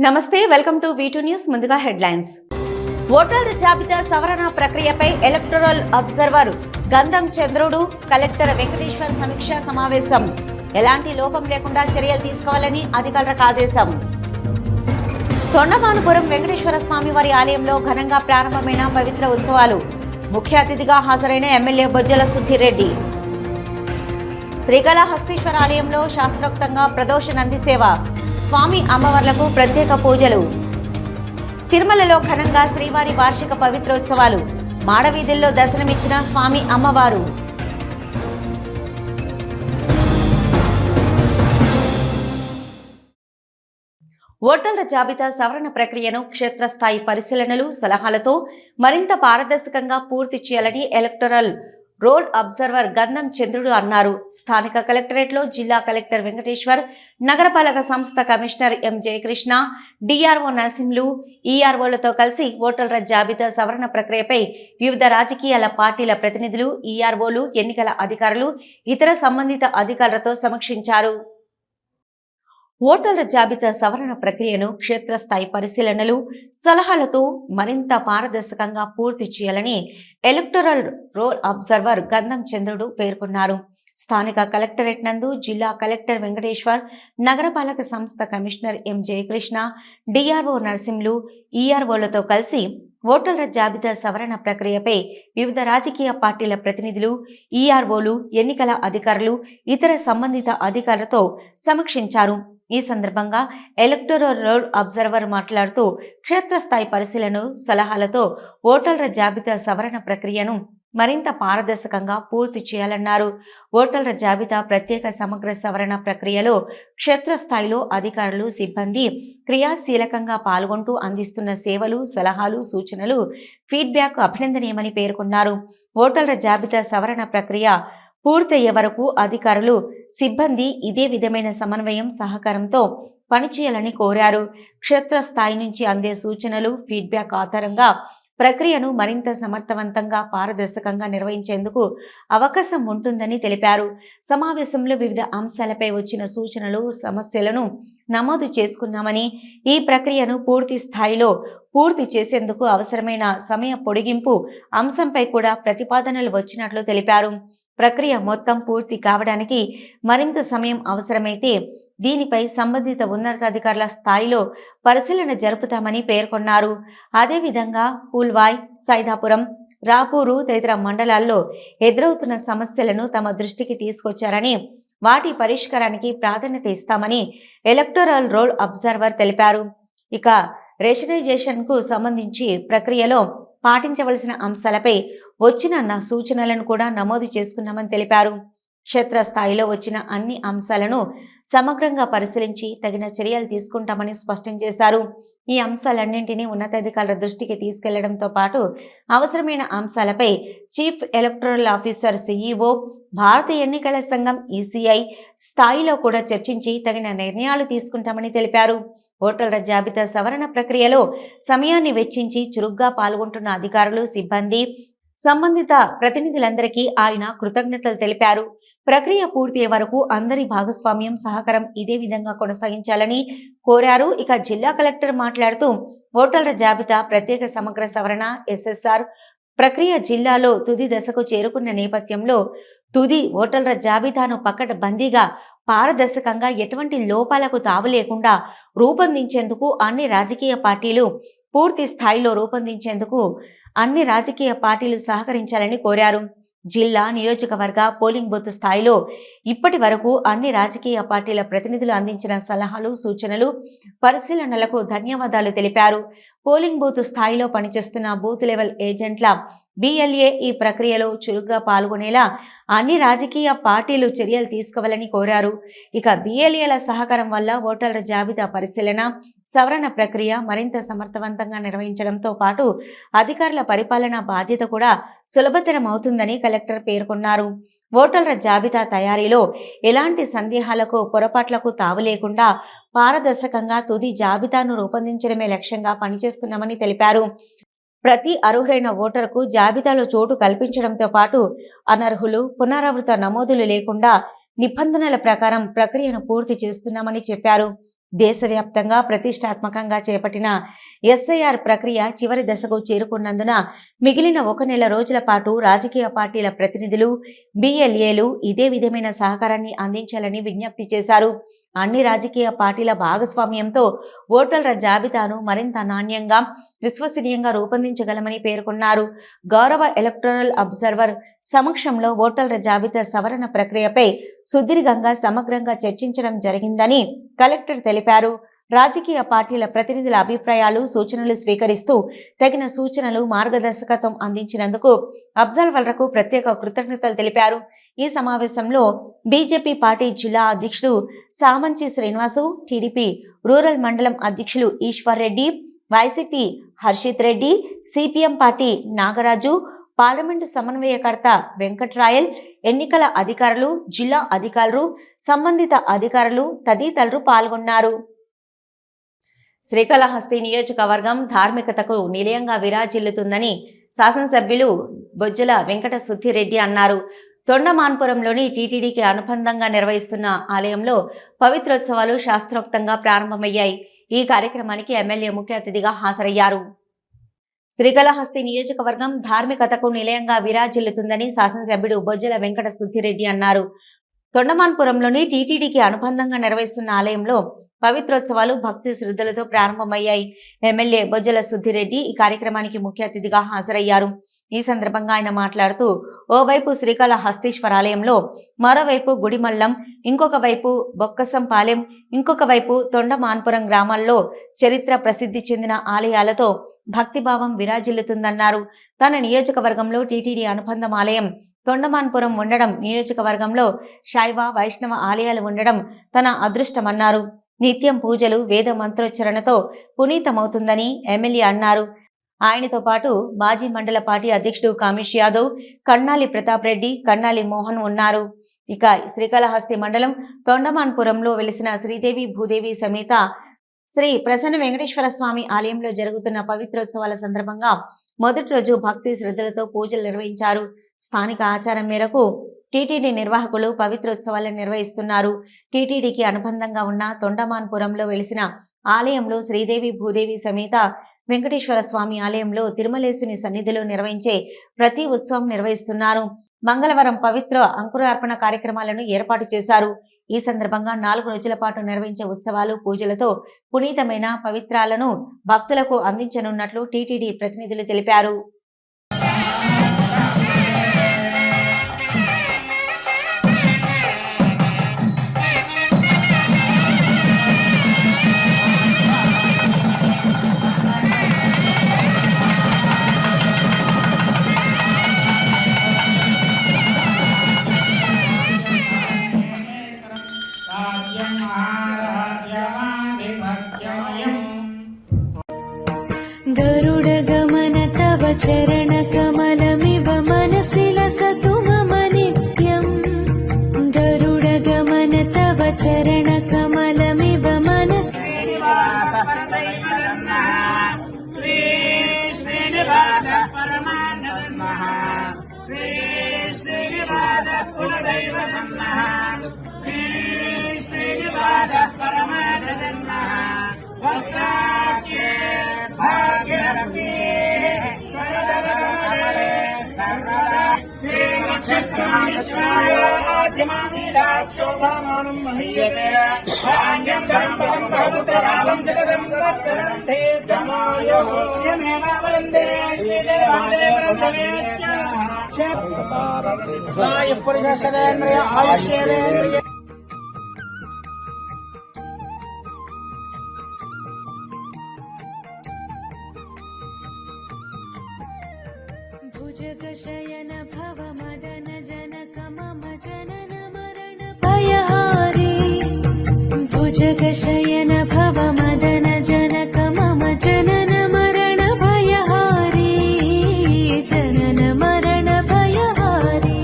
నమస్తే, welcome to V2 news. ముందుగా headlines. ఓటర్ల జాబితా సవరణ ప్రక్రియపై electoral observer Gandham Chandrudu, collector Venkateshwar సమీక్షా సమావేశం. ఎలాంటి లోపం లేకుండా చర్యలు తీసుకోవాలని అధికారులకు ఆదేశం. తొండమానుపురం వెంకటేశ్వర స్వామి వారి ఆలయంలో ఘనంగా ప్రారంభమైన పవిత్ర ఉత్సవాలు. ముఖ్య అతిథిగా హాజరైన ఎమ్మెల్యే బొజ్జల సుధీరెడ్డి. శ్రీకాళహస్తీశ్వర ఆలయంలో శాస్త్రోక్తంగా ప్రదోష నంది సేవ. స్వామి అమ్మవార్లకు ప్రత్యేక పూజలు. తిరుమలలో ఘనంగా శ్రీవారి వార్షిక పవిత్రోత్సవాలు. మాడవీధుల్లో దర్శనమిచ్చిన స్వామి అమ్మవారు. ఓటర్ల జాబితా సవరణ ప్రక్రియను క్షేత్రస్థాయి పరిశీలనలు, సలహాలతో మరింత పారదర్శకంగా పూర్తి చేయాలని electoral role observer Gandham Chandrudu అన్నారు. స్థానిక కలెక్టరేట్లో జిల్లా కలెక్టర్ వెంకటేశ్వర్, నగరపాలక సంస్థ commissioner M Jayakrishna, DRO Narasimhulu, ఈఆర్ఓలతో కలిసి ఓటర్ల జాబితా సవరణ ప్రక్రియపై వివిధ రాజకీయాల పార్టీల ప్రతినిధులు, ఈఆర్ఓలు, ఎన్నికల అధికారులు, ఇతర సంబంధిత అధికారులతో సమీక్షించారు. ఓటర్ల జాబితా సవరణ ప్రక్రియను క్షేత్రస్థాయి పరిశీలనలు, సలహాలతో మరింత పారదర్శకంగా పూర్తి చేయాలని electoral role observer Gandham Chandrudu పేర్కొన్నారు. స్థానిక కలెక్టరేట్ నందు జిల్లా కలెక్టర్ వెంకటేశ్వర్, నగరపాలక సంస్థ commissioner M Jayakrishna, DRO Narasimhulu, ఈఆర్ఓలతో కలిసి ఓటర్ల జాబితా సవరణ ప్రక్రియపై వివిధ రాజకీయ పార్టీల ప్రతినిధులు, ఈఆర్ఓలు, ఎన్నికల అధికారులు, ఇతర సంబంధిత అధికారులతో సమీక్షించారు. ఈ సందర్భంగా ఎలక్టరల్ రోల్ అబ్జర్వర్ మాట్లాడుతూ క్షేత్రస్థాయి పరిశీలన, సలహాలతో ఓటర్ల జాబితా సవరణ ప్రక్రియను మరింత పారదర్శకంగా పూర్తి చేయాలన్నారు. ఓటర్ల జాబితా ప్రత్యేక సమగ్ర సవరణ ప్రక్రియలో క్షేత్రస్థాయిలో అధికారులు, సిబ్బంది క్రియాశీలకంగా పాల్గొంటూ అందిస్తున్న సేవలు, సలహాలు, సూచనలు, ఫీడ్బ్యాక్ అభినందనీయమని పేర్కొన్నారు. ఓటర్ల జాబితా సవరణ ప్రక్రియ పూర్తయ్యే వరకు అధికారులు, సిబ్బంది ఇదే విధమైన సమన్వయం, సహకారంతో పనిచేయాలని కోరారు. క్షేత్రస్థాయి నుంచి అందే సూచనలు, ఫీడ్బ్యాక్ ఆధారంగా ప్రక్రియను మరింత సమర్థవంతంగా, పారదర్శకంగా నిర్వహించేందుకు అవకాశం ఉంటుందని తెలిపారు. సమావేశంలో వివిధ అంశాలపై వచ్చిన సూచనలు, సమస్యలను నమోదు చేసుకున్నామని, ఈ ప్రక్రియను పూర్తి స్థాయిలో పూర్తి చేసేందుకు అవసరమైన సమయ పొడిగింపు అంశంపై కూడా ప్రతిపాదనలు వచ్చినట్లు తెలిపారు. ప్రక్రియ మొత్తం పూర్తి కావడానికి మరింత సమయం అవసరమైతే దీనిపై సంబంధిత ఉన్నతాధికారుల స్థాయిలో పరిశీలన జరుపుతామని పేర్కొన్నారు. అదేవిధంగా పూల్వాయ్, సైదాపురం, రాపూరు తదితర మండలాల్లో ఎదురవుతున్న సమస్యలను తమ దృష్టికి తీసుకొచ్చారని, వాటి పరిష్కారానికి ప్రాధాన్యత ఇస్తామని ఎలక్టరల్ రోల్ అబ్జర్వర్ తెలిపారు. ఇక రేషనైజేషన్కు సంబంధించి ప్రక్రియలో పాటించవలసిన అంశాలపై వచ్చిన సూచనలను కూడా నమోదు చేసుకున్నామని తెలిపారు. క్షేత్రస్థాయిలో వచ్చిన అన్ని అంశాలను సమగ్రంగా పరిశీలించి తగిన చర్యలు తీసుకుంటామని స్పష్టం చేశారు. ఈ అంశాలన్నింటినీ ఉన్నతాధికారుల దృష్టికి తీసుకెళ్లడంతో పాటు అవసరమైన అంశాలపై చీఫ్ ఎలక్టరల్ ఆఫీసర్ సిఈఓ, భారత ఎన్నికల సంఘం ఈసీఐ స్థాయిలో కూడా చర్చించి తగిన నిర్ణయాలు తీసుకుంటామని తెలిపారు. ఓటర్ల జాబితా సవరణ ప్రక్రియలో సమయాన్ని వెచ్చించి చురుగ్గా పాల్గొంటున్న అధికారులు, సిబ్బంది, సంబంధిత ప్రతినిధులందరికీ ఆయన కృతజ్ఞతలు తెలిపారు. ప్రక్రియ పూర్తయ్యే వరకు అందరి భాగస్వామ్యం, సహకారం ఇదే విధంగా కొనసాగించాలని కోరారు. ఇక జిల్లా కలెక్టర్ మాట్లాడుతూ ఓటర్ల జాబితా ప్రత్యేక సమగ్ర సవరణ ఎస్ఎస్ఆర్ ప్రక్రియ జిల్లాలో తుది దశకు చేరుకున్న నేపథ్యంలో తుది ఓటర్ల జాబితాను పకడ్బందీగా, పారదర్శకంగా, ఎటువంటి లోపాలకు తావు లేకుండా రూపొందించేందుకు అన్ని రాజకీయ పార్టీలు పూర్తి స్థాయిలో రూపొందించేందుకు అన్ని రాజకీయ పార్టీలు సహకరించాలని కోరారు. జిల్లా, నియోజకవర్గ పోలింగ్ బూత్ స్థాయిలో ఇప్పటి వరకు అన్ని రాజకీయ పార్టీల ప్రతినిధులు అందించిన సలహాలు, సూచనలు, పరిశీలనలకు ధన్యవాదాలు తెలిపారు. పోలింగ్ బూత్ స్థాయిలో పనిచేస్తున్న బూత్ లెవెల్ ఏజెంట్ల బిఎల్ఏ ఈ ప్రక్రియలో చురుగ్గా పాల్గొనేలా అన్ని రాజకీయ పార్టీలు చర్యలు తీసుకోవాలని కోరారు. ఇక బిఎల్ఏల సహకారం వల్ల ఓటర్ల జాబితా పరిశీలన, సవరణ ప్రక్రియ మరింత సమర్థవంతంగా నిర్వహించడంతో పాటు అధికారుల పరిపాలనా బాధ్యత కూడా సులభతరం అవుతుందని కలెక్టర్ పేర్కొన్నారు. ఓటర్ల జాబితా తయారీలో ఎలాంటి సందేహాలకు, పొరపాట్లకు తావు లేకుండా పారదర్శకంగా తుది జాబితాను రూపొందించడమే లక్ష్యంగా పనిచేస్తున్నామని తెలిపారు. ప్రతి అర్హులైన ఓటరుకు జాబితాలో చోటు కల్పించడంతో పాటు అనర్హులు, పునరావృత నమోదులు లేకుండా నిబంధనల ప్రకారం ప్రక్రియను పూర్తి చేస్తున్నామని చెప్పారు. దేశవ్యాప్తంగా ప్రతిష్టాత్మకంగా చేపట్టిన ఎస్ఐఆర్ ప్రక్రియ చివరి దశకు చేరుకున్నందున మిగిలిన 1 నెల రోజుల పాటు రాజకీయ పార్టీల ప్రతినిధులు, బిఎల్ఏలు ఇదే విధమైన సహకారాన్ని అందించాలని విజ్ఞప్తి చేశారు. అన్ని రాజకీయ పార్టీల భాగస్వామ్యంతో ఓటర్ల జాబితాను మరింత నాణ్యంగా, విశ్వసనీయంగా రూపొందించగలమని పేర్కొన్నారు. గౌరవ ఎలక్టోరల్ అబ్జర్వర్ సమక్షంలో ఓటర్ల జాబితా సవరణ ప్రక్రియపై సుదీర్ఘంగా సమగ్రంగా చర్చించడం జరిగిందని కలెక్టర్ తెలిపారు. రాజకీయ పార్టీల ప్రతినిధుల అభిప్రాయాలు, సూచనలు స్వీకరిస్తూ తగిన సూచనలు, మార్గదర్శకత్వం అందించినందుకు అబ్జర్వర్లకు ప్రత్యేక కృతజ్ఞతలు తెలిపారు. ఈ సమావేశంలో బీజేపీ పార్టీ జిల్లా అధ్యక్షుడు సామంచి శ్రీనివాసు, టీడీపీ రూరల్ మండలం అధ్యక్షులు ఈశ్వర్ రెడ్డి, వైసీపీ హర్షిత్ రెడ్డి, సిపిఎం పార్టీ నాగరాజు, పార్లమెంటు సమన్వయకర్త వెంకట్రాయల్, ఎన్నికల అధికారులు, జిల్లా అధికారులు, సంబంధిత అధికారులు తదితరులు పాల్గొన్నారు. శ్రీకాళహస్తి నియోజకవర్గం ధార్మికతకు నిలయంగా విరాజిల్లుతుందని శాసనసభ్యులు బొజ్జల వెంకట సుద్దిరెడ్డి అన్నారు. తొండమాన్పురంలోని టీటీడీకి అనుబంధంగా నిర్వహిస్తున్న ఆలయంలో పవిత్రోత్సవాలు శాస్త్రోక్తంగా ప్రారంభమయ్యాయి. ఈ కార్యక్రమానికి ఎమ్మెల్యే ముఖ్య అతిథిగా హాజరయ్యారు. శ్రీకాళహస్తి నియోజకవర్గం ధార్మికతకు నిలయంగా విరాజిల్లుతుందని శాసనసభ్యుడు బొజ్జల వెంకట సుద్దిరెడ్డి అన్నారు. తొండమాన్పురంలోని టీటీడీకి అనుబంధంగా నిర్వహిస్తున్న ఆలయంలో పవిత్రోత్సవాలు భక్తి శ్రద్ధలతో ప్రారంభమయ్యాయి. ఎమ్మెల్యే బొజ్జల సుద్దిరెడ్డి ఈ కార్యక్రమానికి ముఖ్య అతిథిగా హాజరయ్యారు. ఈ సందర్భంగా ఆయన మాట్లాడుతూ, ఓవైపు శ్రీకాళహస్తీశ్వర ఆలయంలో, మరోవైపు గుడిమల్లం, ఇంకొక వైపు బొక్కసంపాలెం, ఇంకొక వైపు తొండమాన్పురం గ్రామాల్లో చరిత్ర ప్రసిద్ధి చెందిన ఆలయాలతో భక్తిభావం విరాజిల్లుతుందన్నారు. తన నియోజకవర్గంలో టీటీడీ అనుబంధం ఆలయం తొండమాన్పురం ఉండడం, నియోజకవర్గంలో శైవ వైష్ణవ ఆలయాలు ఉండడం తన అదృష్టమన్నారు. నిత్యం పూజలు, వేద మంత్రోచ్చరణతో పునీతమవుతుందని ఎమ్మెల్యే అన్నారు. ఆయనతో పాటు మాజీ మండల పార్టీ అధ్యక్షుడు కామేష్ యాదవ్, కన్నాలి ప్రతాప్ రెడ్డి, కన్నాలి మోహన్ ఉన్నారు. ఇక శ్రీకాళహస్తి మండలం తొండమాన్పురంలో వెలిసిన శ్రీదేవి భూదేవి సమేత శ్రీ ప్రసన్న వెంకటేశ్వర స్వామి ఆలయంలో జరుగుతున్న పవిత్రోత్సవాల సందర్భంగా మొదటి రోజు భక్తి శ్రద్ధలతో పూజలు నిర్వహించారు. స్థానిక ఆచారం మేరకు టీటీడీ నిర్వాహకులు పవిత్రోత్సవాలను నిర్వహిస్తున్నారు. టీటీడీకి అనుబంధంగా ఉన్న తొండమాన్పురంలో వెలిసిన ఆలయంలో శ్రీదేవి భూదేవి సమేత వెంకటేశ్వర స్వామి ఆలయంలో తిరుమలేశుని సన్నిధిలో నిర్వహించే ప్రతి ఉత్సవం నిర్వహిస్తున్నారు. మంగళవారం పవిత్ర అంకురార్పణ కార్యక్రమాలను ఏర్పాటు చేశారు. ఈ సందర్భంగా 4 రోజుల పాటు నిర్వహించే ఉత్సవాలు, పూజలతో పునీతమైన పవిత్రాలను భక్తులకు అందించనున్నట్లు టీటీడీ ప్రతినిధులు తెలిపారు. गरुडगमन तव चरणकमलमिव मनसि लसतु मम नित्यम् गरुडगमन तव चरणकमलमिव मनसि श्रीनिवास परमानन्दः श्रीनिवास कुलदैवतः श्रीनिवास परमानन्दः वत्साख्ये भाग्यरति सर्वदगमले सर्वदा श्रीमक्षस्वाय आद्यमानीदाक्षोभामानं महीयते भाग्यं धर्मं बहुतरालं जगदं वत्सरन्ते धमायोः यमेव वन्दे श्रीदेवादेवरन्दवेत्य साय पुरुषसदेन्द्रिय आयुष्येवेन्द्रिय भुजगशयन भव मदन जनक मम जनन मरण भयहारी भुजगशयन भव मदन जनक मम जनन मरण भयहारी जनन मरण भयहारी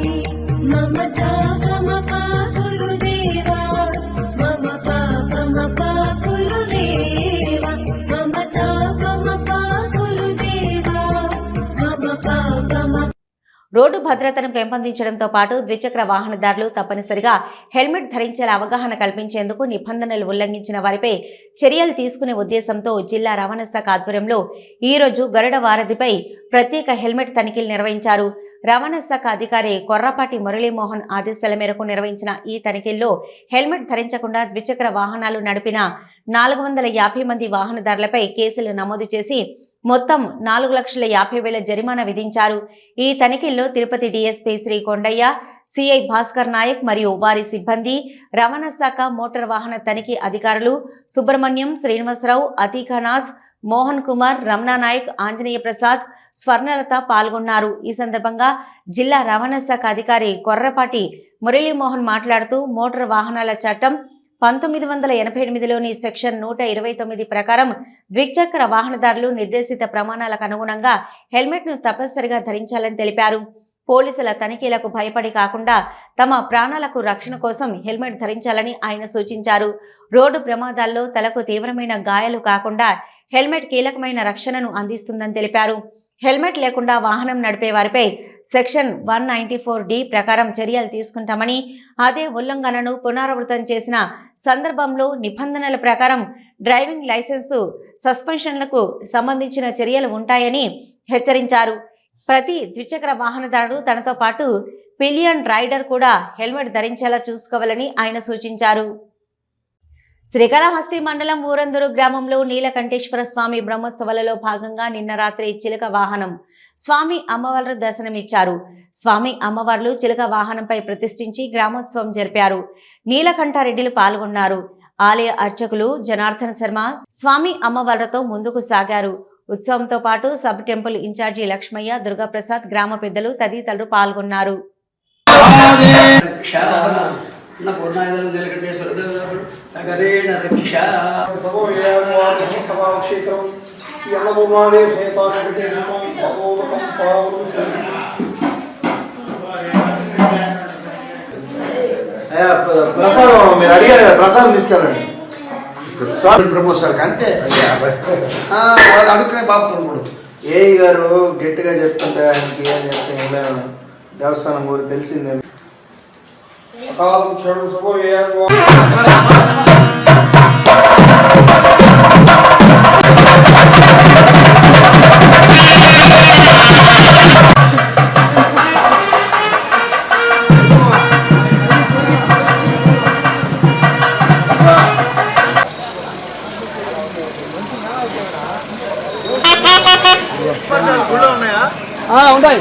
मम तापमपा गुरुदेवा मम पापमपा गुरुदेवा मम तापमपा गुरुदेवा मम पापम రోడ్డు భద్రతను పెంపొందించడంతో పాటు ద్విచక్ర వాహనదారులు తప్పనిసరిగా హెల్మెట్ ధరించేలా అవగాహన కల్పించేందుకు నిబంధనలు ఉల్లంఘించిన వారిపై చర్యలు తీసుకునే ఉద్దేశంతో జిల్లా రవాణా శాఖ ఆధ్వర్యంలో ఈరోజు గరుడ వారధిపై ప్రత్యేక హెల్మెట్ తనిఖీలు నిర్వహించారు. రవాణా శాఖ అధికారి కొర్రపాటి మురళీమోహన్ ఆదేశాల మేరకు నిర్వహించిన ఈ తనిఖీల్లో హెల్మెట్ ధరించకుండా ద్విచక్ర వాహనాలు నడిపిన 450 మంది వాహనదారులపై కేసులు నమోదు చేసి మొత్తం 4,50,000 జరిమానా విధించారు. ఈ తనిఖీల్లో తిరుపతి డీఎస్పీ శ్రీ కొండయ్య, సిఐ భాస్కర్ నాయక్ మరియు వారి సిబ్బంది, రవాణా శాఖ మోటార్ వాహన తనిఖీ అధికారులు సుబ్రహ్మణ్యం, శ్రీనివాసరావు, అతీఖానాస్, మోహన్ కుమార్, రమణా నాయక్, ఆంజనేయ ప్రసాద్, స్వర్ణలత పాల్గొన్నారు. ఈ సందర్భంగా జిల్లా రవాణా శాఖ అధికారి కొర్రపాటి మురళీమోహన్ మాట్లాడుతూ మోటార్ వాహనాల చట్టం 1988లోని సెక్షన్ 129 ప్రకారం ద్విచక్ర వాహనదారులు నిర్దేశిత ప్రమాణాలకు అనుగుణంగా హెల్మెట్ను తప్పనిసరిగా ధరించాలని తెలిపారు. పోలీసుల తనిఖీలకు భయపడి కాకుండా తమ ప్రాణాలకు రక్షణ కోసం హెల్మెట్ ధరించాలని ఆయన సూచించారు. రోడ్డు ప్రమాదాల్లో తలకు తీవ్రమైన గాయాలు కాకుండా హెల్మెట్ కీలకమైన రక్షణను అందిస్తుందని తెలిపారు. హెల్మెట్ లేకుండా వాహనం నడిపే వారిపై సెక్షన్ 194D ప్రకారం చర్యలు తీసుకుంటామని, అదే ఉల్లంఘనను పునరావృతం చేసిన సందర్భంలో నిబంధనల ప్రకారం డ్రైవింగ్ లైసెన్సు సస్పెన్షన్లకు సంబంధించిన చర్యలు ఉంటాయని హెచ్చరించారు. ప్రతి ద్విచక్ర వాహనదారుడు తనతో పాటు పిలియన్ రైడర్ కూడా హెల్మెట్ ధరించేలా చూసుకోవాలని ఆయన సూచించారు. శ్రీకాళహస్తి మండలం ఊరందూరు గ్రామంలో నీలకంఠేశ్వర స్వామి బ్రహ్మోత్సవాలలో భాగంగా నిన్న రాత్రి చిలుక వాహనం స్వామి అమ్మవార్లు దర్శనమిచ్చారు. స్వామి అమ్మవార్లు చిలుక వాహనంపై ప్రతిష్ఠించి గ్రామోత్సవం జరిపారు. నీలకంఠారెడ్డిలు పాల్గొన్నారు. ఆలయ అర్చకులు జనార్దన శర్మ స్వామి అమ్మవార్లతో ముందుకు సాగారు. ఉత్సవంతో పాటు sub temple incharge Lakshmaiah, Durgaprasad, గ్రామ పెద్దలు తదితరులు పాల్గొన్నారు. ప్రసాదం మీరు అడిగారు కదా, ప్రసాదం తీసుకెళ్ళండి. స్వామి బ్రహ్మోత్సవాలకు అంతే వాళ్ళు అడుగునే బాబు ఏ గారు గట్టిగా చెప్తుంటే ఆయనకి ఏం చెప్తే దేవస్థానం గురించి తెలిసిందే. ఉన్నాయి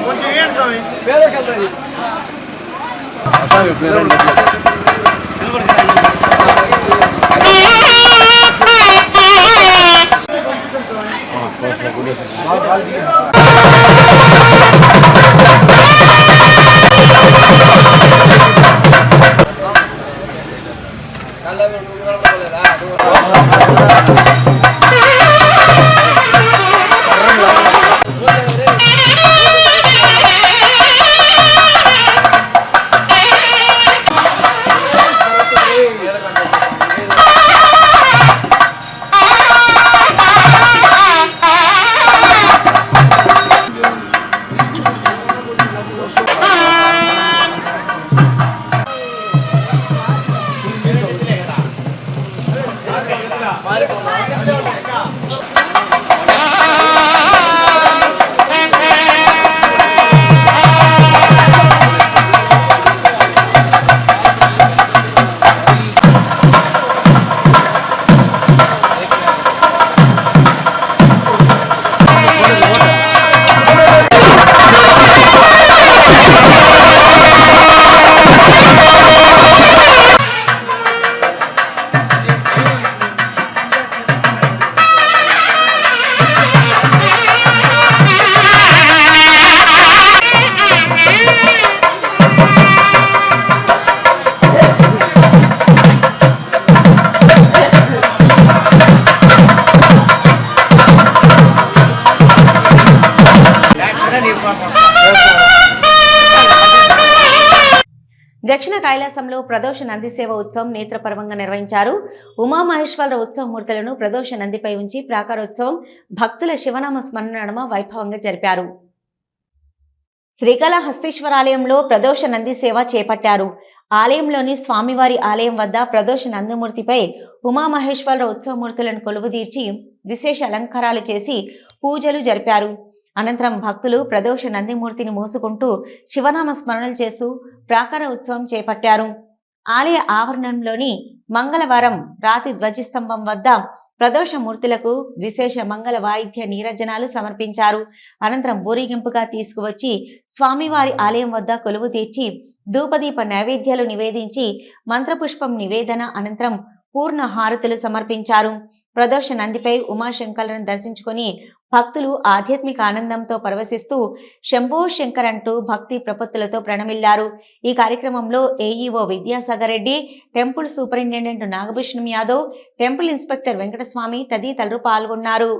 కొంచెం ఏంటి స్వామి పేదకెళ్తాయి దక్షిణ కైలాసంలో ప్రదోష నంది సేవ ఉత్సవం నేత్రపర్వంగా నిర్వహించారు. ఉమామహేశ్వర ఉత్సవమూర్తులను ప్రదోష నందిపై ఉంచి ప్రాకారోత్సవం భక్తుల శివనామ స్మరణ నడుమ వైభవంగా జరిపారు. శ్రీకాళహస్తీశ్వరాలయంలో ప్రదోష నంది సేవ చేపట్టారు. ఆలయంలోని స్వామివారి ఆలయం వద్ద ప్రదోష నందిమూర్తిపై ఉమామహేశ్వర ఉత్సవమూర్తులను కొలువుదీర్చి విశేష అలంకారాలు చేసి పూజలు జరిపారు. అనంతరం భక్తులు ప్రదోష నందిమూర్తిని మోసుకుంటూ శివనామ స్మరణలు చేస్తూ ప్రాకార ఉత్సవం చేపట్టారు. ఆలయ ఆవరణంలోని మంగళవారం రాతి ధ్వజస్తంభం వద్ద ప్రదోషమూర్తులకు విశేష మంగళ వాయిద్య నీరాజనాలు సమర్పించారు. అనంతరం ఊరేగింపుగా తీసుకువచ్చి స్వామివారి ఆలయం వద్ద కొలువు తీర్చి ధూపదీప నైవేద్యాలు నివేదించి మంత్రపుష్పం నివేదన అనంతరం పూర్ణ హారతులు సమర్పించారు. ప్రదోష నందిపై ఉమాశంకరులను దర్శించుకొని భక్తులు ఆధ్యాత్మిక ఆనందంతో పరవశిస్తూ శంభో శంకర్ అంటూ భక్తి ప్రపత్తులతో ప్రణమిల్లారు. ఈ కార్యక్రమంలో AEO Vidyasagar Reddy, temple superintendent Nagabhushanam Yadav, temple inspector Venkataswamy తదితరులు పాల్గొన్నారు.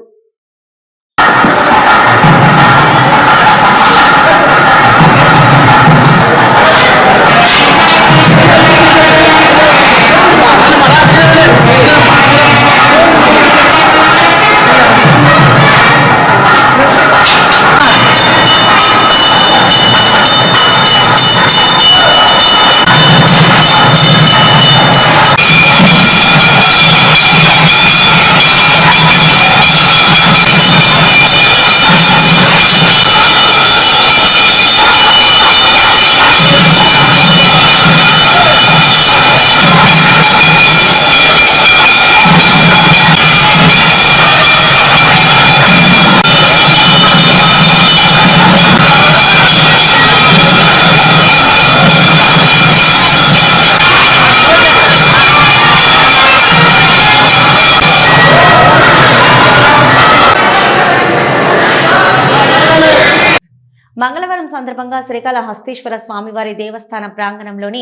మంగళవారం సందర్భంగా శ్రీకాళహస్తీశ్వర స్వామివారి దేవస్థాన ప్రాంగణంలోని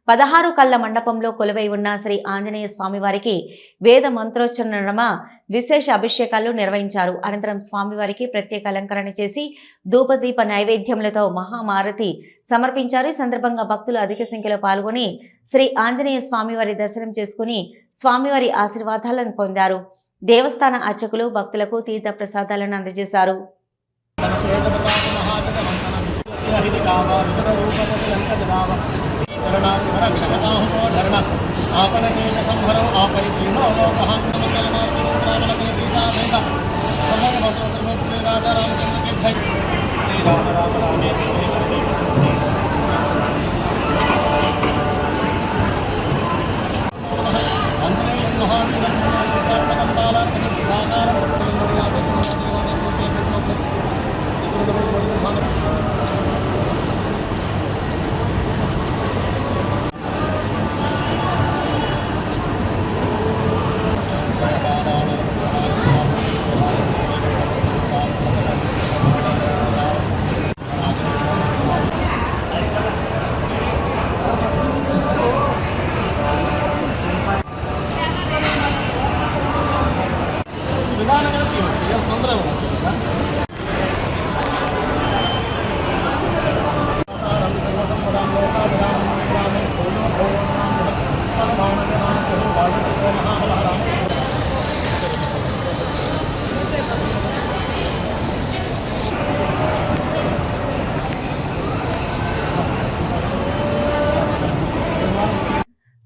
16 కళ్ల మండపంలో కొలువై ఉన్న శ్రీ ఆంజనేయ స్వామివారికి వేద మంత్రోచ్చరణ నడుమ విశేష అభిషేకాలు నిర్వహించారు. అనంతరం స్వామివారికి ప్రత్యేక అలంకరణ చేసి ధూపదీప నైవేద్యములతో మహామారతి సమర్పించారు. ఈ సందర్భంగా భక్తులు అధిక సంఖ్యలో పాల్గొని శ్రీ ఆంజనేయ స్వామివారి దర్శనం చేసుకుని స్వామివారి ఆశీర్వాదాలను పొందారు. దేవస్థాన అర్చకులు భక్తులకు తీర్థ ప్రసాదాలను అందజేశారు.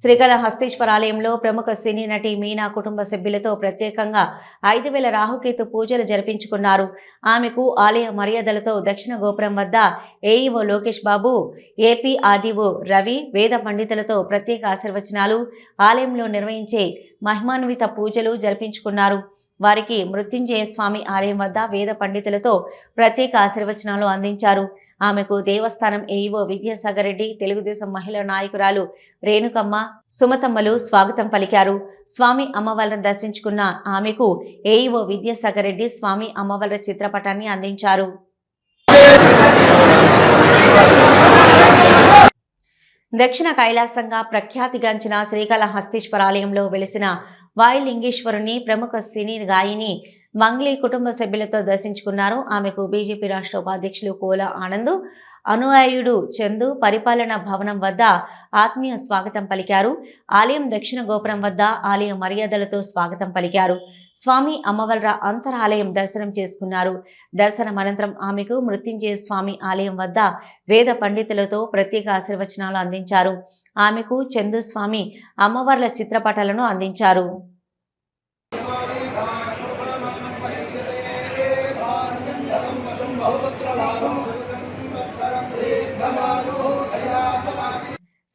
శ్రీకాళహస్తీశ్వరాలయంలో ప్రముఖ సినీ నటి మీనా కుటుంబ సభ్యులతో ప్రత్యేకంగా 5,000 రాహుకేతు పూజలు జరిపించుకున్నారు. ఆమెకు ఆలయ మర్యాదలతో దక్షిణ గోపురం వద్ద AEO Lokesh Babu, AP RDO Ravi, వేద పండితులతో ప్రత్యేక ఆశీర్వచనాలు, ఆలయంలో నిర్వహించే మహిమాన్విత పూజలు జరిపించుకున్నారు. వారికి మృత్యుంజయ స్వామి ఆలయం వద్ద వేద పండితులతో ప్రత్యేక ఆశీర్వచనాలు అందించారు. ఆమెకు దేవస్థానం ఏఈఓ విద్యాసాగర్ రెడ్డి, తెలుగుదేశం మహిళా నాయకురాలు రేణుకమ్మ, సుమతమ్మలు స్వాగతం పలికారు. స్వామి అమ్మవార్లను దర్శించుకున్న ఆమెకు ఏఈఓ విద్యాసాగర్ రెడ్డి స్వామి అమ్మవార్ల చిత్రపటాన్ని అందించారు. దక్షిణ కైలాసంగా ప్రఖ్యాతిగాంచిన శ్రీకాళహస్తీశ్వరాలయంలో వెలిసిన వాయులింగేశ్వరుని ప్రముఖ సినీ గాయని మంగ్లీ కుటుంబ సభ్యులతో దర్శించుకున్నారు. ఆమెకు బీజేపీ రాష్ట్ర ఉపాధ్యక్షులు కోల ఆనంద్, అనుయాయుడు చందు పరిపాలనా భవనం వద్ద ఆత్మీయ స్వాగతం పలికారు. ఆలయం దక్షిణ గోపురం వద్ద ఆలయ మర్యాదలతో స్వాగతం పలికారు. స్వామి అమ్మవార్ల అంతరాలయం దర్శనం చేసుకున్నారు. దర్శనం అనంతరం ఆమెకు మృత్యుంజయ స్వామి ఆలయం వద్ద వేద పండితులతో ప్రత్యేక ఆశీర్వచనాలు అందించారు. ఆమెకు చందుస్వామి అమ్మవార్ల చిత్రపటాలను అందించారు.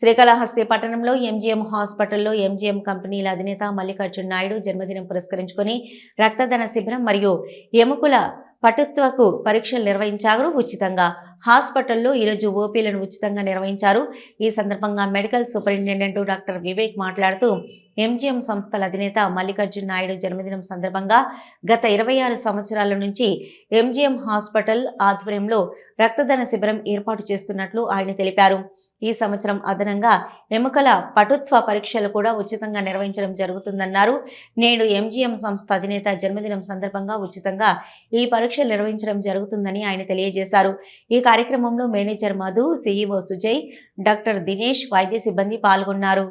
శ్రీకాళహస్తి పట్టణంలో ఎంజీఎం హాస్పిటల్లో ఎంజీఎం కంపెనీల అధినేత మల్లికార్జున నాయుడు జన్మదినం పురస్కరించుకొని రక్తదాన శిబిరం మరియు ఎముకల పటుత్వకు పరీక్షలు నిర్వహించారు. ఉచితంగా హాస్పిటల్లో ఈరోజు ఓపీలను ఉచితంగా నిర్వహించారు. ఈ సందర్భంగా మెడికల్ సూపరింటెండెంట్ డాక్టర్ వివేక్ మాట్లాడుతూ ఎంజీఎం సంస్థల అధినేత మల్లికార్జున నాయుడు జన్మదినం సందర్భంగా గత 26 సంవత్సరాల నుంచి ఎంజీఎం హాస్పిటల్ ఆధ్వర్యంలో రక్తదాన శిబిరం ఏర్పాటు చేస్తున్నట్లు ఆయన తెలిపారు. ఈ సంవత్సరం అదనంగా ఎముకల పటుత్వ పరీక్షలు కూడా ఉచితంగా నిర్వహించడం జరుగుతుందన్నారు. నేడు ఎంజీఎం సంస్థ అధినేత జన్మదినం సందర్భంగా ఉచితంగా ఈ పరీక్షలు నిర్వహించడం జరుగుతుందని ఆయన తెలియజేశారు. ఈ కార్యక్రమంలో manager Madhu, CEO Sujay, doctor Dinesh, వైద్య సిబ్బంది పాల్గొన్నారు.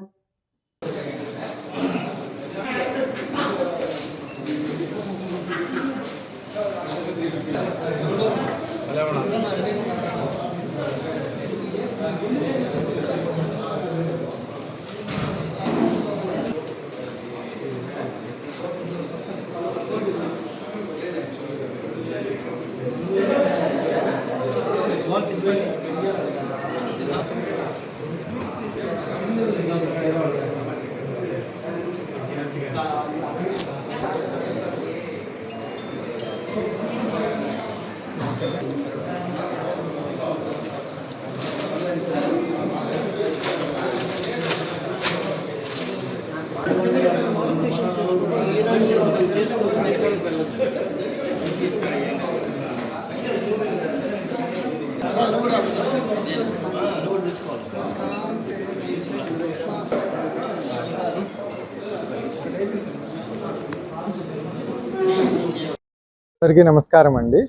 అందరికీ నమస్కారం అండి.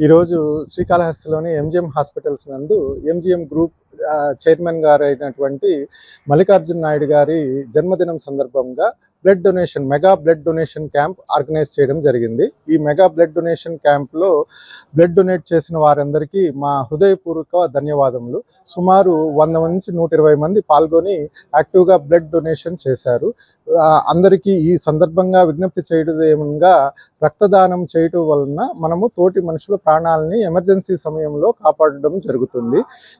ఈరోజు శ్రీకాళహస్తిలోని ఎంజీఎం హాస్పిటల్స్ నందు ఎంజీఎం గ్రూప్ చైర్మన్ గారు అయినటువంటి మల్లికార్జున నాయుడు గారి జన్మదినం సందర్భంగా blood donation, mega blood donation camp organise చేయడం జరిగింది. ఈ మెగా బ్లడ్ డొనేషన్ క్యాంప్లో బ్లడ్ డొనేట్ చేసిన వారందరికీ మా హృదయపూర్వక ధన్యవాదములు. సుమారు 100 నుంచి 120 మంది పాల్గొని యాక్టివ్గా బ్లడ్ డొనేషన్ చేశారు. అందరికీ ఈ సందర్భంగా విజ్ఞప్తి చేయడం ఏమనగా, రక్తదానం చేయటం వలన మనము తోటి మనుషుల ప్రాణాలని ఎమర్జెన్సీ సమయంలో కాపాడడం జరుగుతుంది.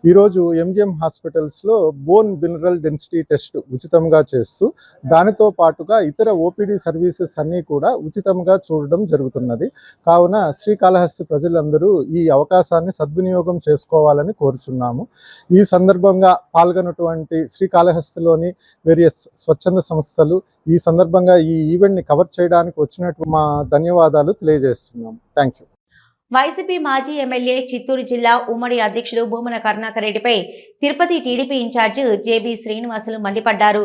ఈరోజు ఎంజీఎం హాస్పిటల్స్లో బోన్ మినరల్ డెన్సిటీ టెస్ట్ ఉచితంగా చేస్తూ, దానితో పాటుగా ఇతర ఓపీడీ సర్వీసెస్ అన్నీ కూడా ఉచితంగా చూడడం జరుగుతున్నది. కావున శ్రీకాళహస్తి ప్రజలందరూ ఈ అవకాశాన్ని సద్వినియోగం చేసుకోవాలని కోరుచున్నాము. ఈ సందర్భంగా పాల్గొన్నటువంటి శ్రీకాళహస్తిలోని వేరియస్ స్వచ్ఛంద సంస్థలు ఈ సందర్భంగా ఈ ఈవెంట్ని కవర్ చేయడానికి వచ్చినట్టు మా ధన్యవాదాలు తెలియజేస్తున్నాము. Thank you. వైసీపీ మాజీ ఎమ్మెల్యే, చిత్తూరు జిల్లా ఉమ్మడి అధ్యక్షుడు భూమన కరుణాకర్ రెడ్డిపై తిరుపతి టీడీపీ ఇన్ఛార్జి జేబీ శ్రీనివాసులు మండిపడ్డారు.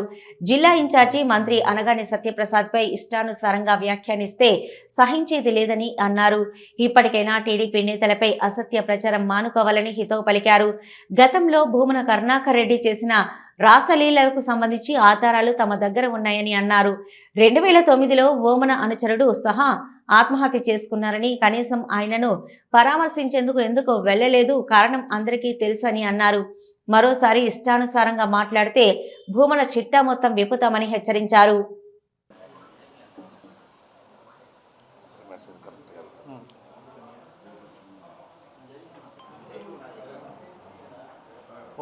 జిల్లా ఇన్ఛార్జి మంత్రి అనగాని సత్యప్రసాద్పై ఇష్టానుసారంగా వ్యాఖ్యానిస్తే సహించేది లేదని అన్నారు. ఇప్పటికైనా టీడీపీ నేతలపై అసత్య ప్రచారం మానుకోవాలని హితవు పలికారు. గతంలో భూమన కరుణాకర్ రెడ్డి చేసిన రాసలీలలకు సంబంధించి ఆధారాలు తమ దగ్గర ఉన్నాయని అన్నారు. 2009లో ఓమన అనుచరుడు సహా ఆత్మహత్య చేసుకున్నారని, కనీసం ఆయనను పరామర్శించేందుకు ఎందుకు వెళ్లలేదు, కారణం అందరికీ తెలుసని అన్నారు. మరోసారి ఇష్టానుసారంగా మాట్లాడితే భూమన చిట్టా మొత్తం విప్పుతామని హెచ్చరించారు.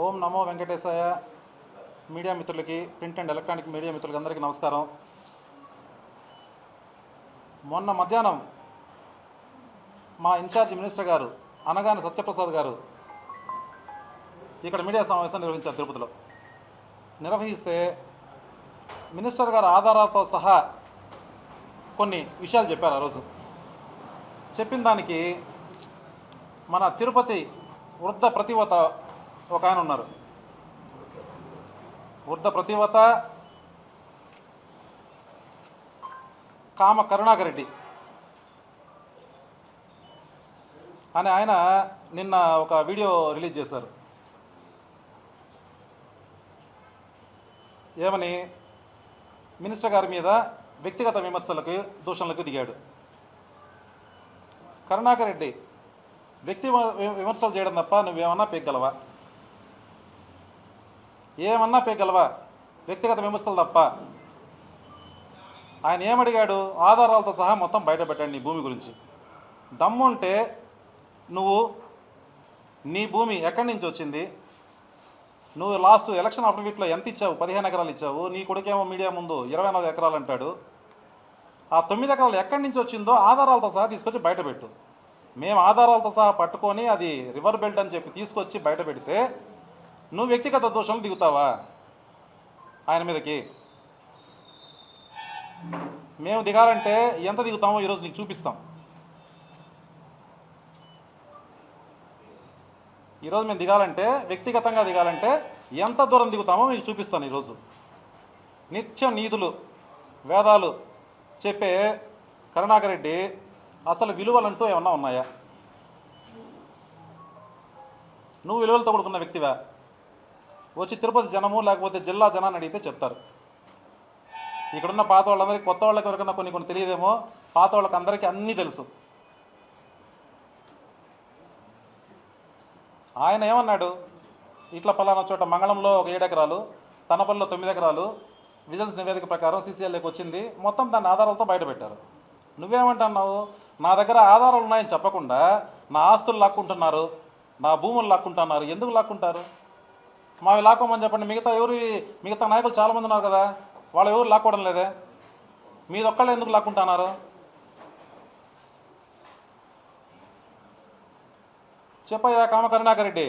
ఓం నమో వెంకటేశాయ. మీడియా మిత్రులకి, ప్రింట్ అండ్ ఎలక్ట్రానిక్ మీడియా మిత్రులకి అందరికీ నమస్కారం. మొన్న మధ్యాహ్నం మా ఇన్ఛార్జి మినిస్టర్ గారు అనగాని సత్యప్రసాద్ గారు ఇక్కడ మీడియా సమావేశం నిర్వహించారు. తిరుపతిలో నిర్వహిస్తే మినిస్టర్ గారు ఆధారాలతో సహా కొన్ని విషయాలు చెప్పారు. ఆ రోజు చెప్పిన దానికి మన తిరుపతి వృద్ధ ప్రతివత ఒక ఆయన ఉన్నారు. వృద్ధ ప్రతివత కామ కరుణాకర్ రెడ్డి అని ఆయన నిన్న ఒక వీడియో రిలీజ్ చేశారు. ఏమని, మినిస్టర్ గారి మీద వ్యక్తిగత విమర్శలకు దూషణలకు దిగాడు. కరుణాకర్ రెడ్డి వ్యక్తి విమర్శలు చేయడం తప్ప నువ్వేమన్నా పేగలవా? ఏమన్నా పేగలవా? వ్యక్తిగత విమర్శలు తప్ప. ఆయన ఏమడిగాడు? ఆధారాలతో సహా మొత్తం బయట పెట్టాడు నీ భూమి గురించి. దమ్ముంటే నువ్వు నీ భూమి ఎక్కడి నుంచి వచ్చింది, నువ్వు లాస్ట్ ఎలక్షన్ అఫిడవిట్లో ఎంత ఇచ్చావు? 15 ఎకరాలు ఇచ్చావు. నీ కొడుకేమో మీడియా ముందు 24 ఎకరాలు అంటాడు. ఆ 9 ఎకరాలు ఎక్కడి నుంచి వచ్చిందో ఆధారాలతో సహా తీసుకొచ్చి బయటపెట్టు. మేము ఆధారాలతో సహా పట్టుకొని అది రివర్ బెల్ట్ అని చెప్పి తీసుకొచ్చి బయట పెడితే నువ్వు వ్యక్తిగత దోషాలు దిగుతావా ఆయన మీదకి? మేము దిగాలంటే ఎంత దిగుతామో ఈరోజు నీకు చూపిస్తాం. ఈరోజు మేము దిగాలంటే, వ్యక్తిగతంగా దిగాలంటే ఎంత దూరం దిగుతామో మీకు చూపిస్తాను. ఈరోజు నిత్యం నీతులు వేదాలు చెప్పే కరుణాకర్ రెడ్డి అసలు విలువలంటూ ఏమన్నా ఉన్నాయా? నువ్వు విలువలతో కూడుకున్న వ్యక్తివా? వచ్చి తిరుపతి జనము లేకపోతే జిల్లా జనాన్ని అడిగితే చెప్తారు. ఇక్కడున్న పాత వాళ్ళందరికీ, కొత్త వాళ్ళకి ఎవరికన్నా కొన్ని తెలియదేమో, పాత వాళ్ళకి అందరికీ అన్నీ తెలుసు. ఆయన ఏమన్నాడు? ఇట్లా పలానా చోట మంగళంలో ఒక 7 ఎకరాలు, తనపల్లిలో 9 ఎకరాలు విజిలెన్స్ నివేదిక ప్రకారం CCLAకి వచ్చింది. మొత్తం దాన్ని ఆధారాలతో బయటపెట్టారు. నువ్వేమంటున్నావు? నా దగ్గర ఆధారాలు ఉన్నాయని చెప్పకుండా నా ఆస్తులు లాక్కుంటున్నారు, నా భూములు లాక్కుంటున్నారు. ఎందుకు లాక్కుంటారు? మావి లాక్కోమని చెప్పండి. మిగతా నాయకులు చాలామంది ఉన్నారు కదా, వాళ్ళు ఎవరు లాక్కోవడం లేదే? మీదొక్కళ్ళు ఎందుకు లాక్కుంటున్నారు? చెప్పయ్యా కరుణాకర్ రెడ్డి,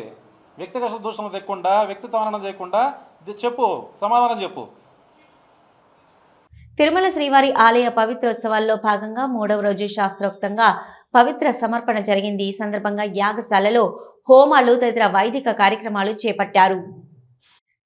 వ్యక్తిగత దూషణలు తెక్కకుండా, వ్యక్తిత్వం చేయకుండా చెప్పు, సమాధానం చెప్పు. తిరుమల శ్రీవారి ఆలయ పవిత్రోత్సవాల్లో భాగంగా 3వ రోజు శాస్త్రోక్తంగా పవిత్ర సమర్పణ జరిగింది. ఈ సందర్భంగా యాగశాలలో హోమాలు తదితర వైదిక కార్యక్రమాలు చేపట్టారు.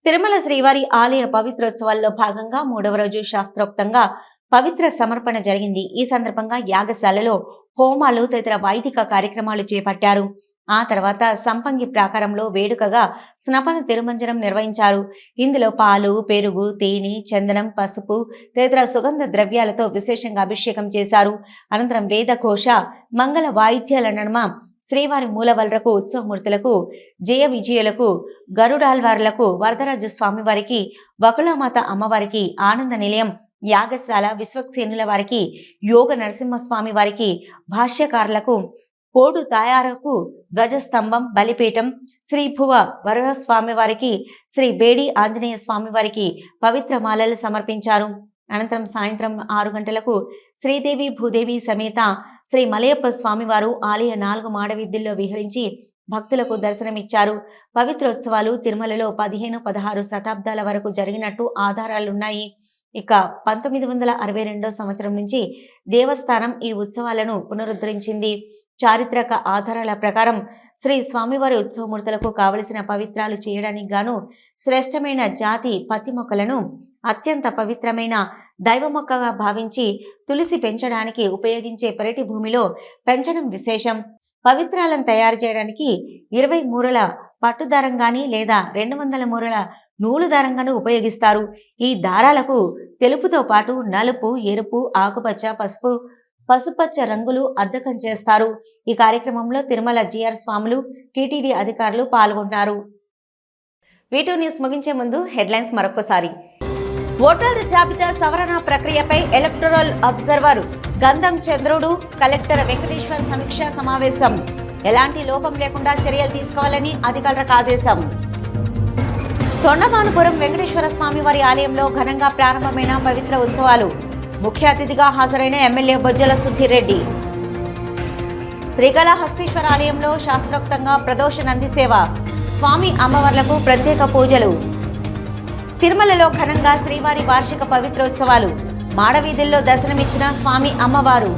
తిరుమల శ్రీవారి ఆలయ పవిత్రోత్సవాల్లో భాగంగా 3వ రోజు శాస్త్రోక్తంగా పవిత్ర సమర్పణ జరిగింది. ఈ సందర్భంగా యాగశాలలో హోమాలు తదితర వైదిక కార్యక్రమాలు చేపట్టారు. ఆ తర్వాత సంపంగి ప్రాకారంలో వేడుకగా స్నపన తిరుమంజనం నిర్వహించారు. ఇందులో పాలు, పెరుగు, తేనె, చందనం, పసుపు తదితర సుగంధ ద్రవ్యాలతో విశేషంగా అభిషేకం చేశారు. అనంతరం వేదఘోష, మంగళ వాయిద్యాల నడుమ శ్రీవారి మూలవల్రకు, ఉత్సవమూర్తులకు, జయ విజయులకు, గరుడాల్వార్లకు, వరదరాజ స్వామివారికి, వకులామాత అమ్మవారికి, ఆనంద నిలయం యాగశాల విశ్వక్సేనుల వారికి, యోగ నరసింహస్వామి వారికి, భాష్యకారులకు, పోడు తాయారకు, గజస్తంభం, బలిపీఠం, శ్రీ భువ వరస్వామి వారికి, శ్రీ బేడి ఆంజనేయ స్వామి వారికి పవిత్ర మాలలు సమర్పించారు. అనంతరం సాయంత్రం 6 గంటలకు శ్రీదేవి భూదేవి సమేత శ్రీ మలయప్ప స్వామివారు ఆలయ 4 మాడవీధుల్లో విహరించి భక్తులకు దర్శనమిచ్చారు. పవిత్రోత్సవాలు తిరుమలలో 15-16 శతాబ్దాల వరకు జరిగినట్టు ఆధారాలున్నాయి. ఇక 1962 సంవత్సరం నుంచి దేవస్థానం ఈ ఉత్సవాలను పునరుద్ధరించింది. చారిత్రక ఆధారాల ప్రకారం శ్రీ స్వామివారి ఉత్సవమూర్తులకు కావలసిన పవిత్రాలు చేయడానికి గాను శ్రేష్టమైన జాతి పత్తి మొక్కలను అత్యంత పవిత్రమైన దైవ మొక్కగా భావించి తులసి పెంచడానికి ఉపయోగించే పెరటి భూమిలో పెంచడం విశేషం. పవిత్రాలను తయారు చేయడానికి 20 మూరల పట్టు దారంగాని లేదా 200 మూరల నూలు దారంగాను ఉపయోగిస్తారు. ఈ దారాలకు తెలుపుతో పాటు నలుపు, ఎరుపు, ఆకుపచ్చ, పసుపచ్చ రంగులు అద్దకం చేస్తారు. ఈ కార్యక్రమంలో తిరుమల GR స్వాములు, TTD అధికారులు పాల్గొన్నారు. వీటూ న్యూస్ ముగించే ముందు హెడ్లైన్స్ మరొకసారి. ఓటర్ల జాబితా సవరణ ప్రక్రియపై electoral observer Gandham Chandrudu, collector Venkateshwar సమీక్షా సమావేశం. ఎలాంటి లోపం లేకుండా చర్యలు తీసుకోవాలని అధికారులకు ఆదేశం. తొండమానుపురం వెంకటేశ్వర స్వామి వారి ఆలయంలో ఘనంగా ప్రారంభమైన పవిత్ర ఉత్సవాలు. ముఖ్య అతిథిగా హాజరైన ఎమ్మెల్యే బొజ్జల సుధీర్. శ్రీకాళహస్తీశ్వర ఆలయంలో శాస్త్రోక్తంగా ప్రదోష నంది సేవ, స్వామి అమ్మవార్లకు ప్రత్యేక పూజలు. తిరుమలలో ఘనంగా శ్రీవారి వార్షిక పవిత్రోత్సవాలు, మాడవీధుల్లో దర్శనమిచ్చిన స్వామి అమ్మవారు.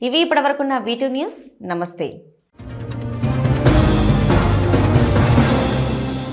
ఇవి ఇప్పటివరకున్న వీటూ న్యూస్. నమస్తే.